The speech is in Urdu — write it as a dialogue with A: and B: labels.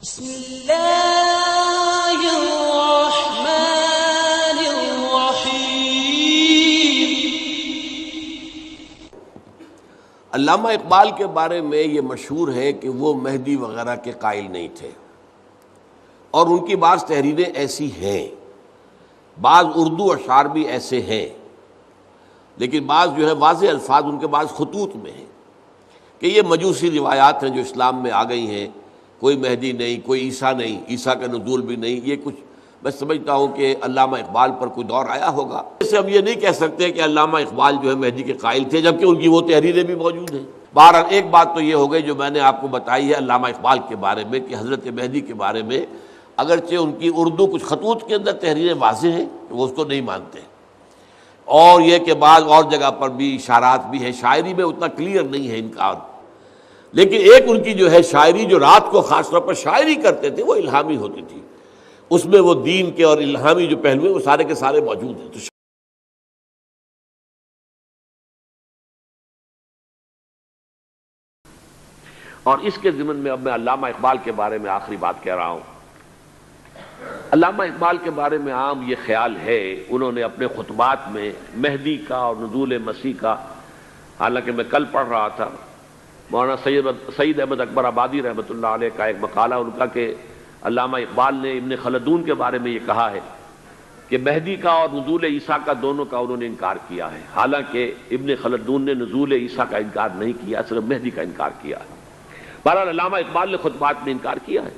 A: بسم اللہ الرحمن الرحیم۔
B: علامہ اقبال کے بارے میں یہ مشہور ہے کہ وہ مہدی وغیرہ کے قائل نہیں تھے، اور ان کی بعض تحریریں ایسی ہیں، بعض اردو اشعار بھی ایسے ہیں، لیکن بعض جو ہے واضح الفاظ ان کے بعض خطوط میں ہیں کہ یہ مجوسی روایات ہیں جو اسلام میں آ گئی ہیں، کوئی مہدی نہیں، کوئی عیسیٰ نہیں، عیسیٰ کا نزول بھی نہیں۔ یہ کچھ میں سمجھتا ہوں کہ علامہ اقبال پر کوئی دور آیا ہوگا، اس سے ہم یہ نہیں کہہ سکتے کہ علامہ اقبال جو ہے مہدی کے قائل تھے، جبکہ ان کی وہ تحریریں بھی موجود ہیں۔ بہرحال ایک بات تو یہ ہو گئی جو میں نے آپ کو بتائی ہے علامہ اقبال کے بارے میں کہ حضرت مہدی کے بارے میں اگرچہ ان کی اردو کچھ خطوط کے اندر تحریریں واضح ہیں کہ وہ اس کو نہیں مانتے، اور یہ کہ بعض اور جگہ پر بھی اشارات بھی ہیں، شاعری میں اتنا کلیئر نہیں ہے ان کا، لیکن ایک ان کی جو ہے شاعری جو رات کو خاص طور پر شاعری کرتے تھے وہ الہامی ہوتی تھی، اس میں وہ دین کے اور الہامی جو پہلو ہیں وہ سارے کے سارے موجود ہیں۔ اور اس کے ضمن میں اب میں علامہ اقبال کے بارے میں آخری بات کہہ رہا ہوں۔ علامہ اقبال کے بارے میں عام یہ خیال ہے، انہوں نے اپنے خطبات میں مہدی کا اور نزول مسیح کا، حالانکہ میں کل پڑھ رہا تھا مولانا سید احمد اکبر آبادی رحمۃ اللہ علیہ کا ایک مقالہ ان کا کہ علامہ اقبال نے ابن خلدون کے بارے میں یہ کہا ہے کہ مہدی کا اور نزول عیسیٰ کا دونوں کا انہوں نے انکار کیا ہے، حالانکہ ابن خلدون نے نزول عیسیٰ کا انکار نہیں کیا، صرف مہدی کا انکار کیا ہے۔ بہرحال علامہ اقبال نے خطبات میں انکار کیا ہے۔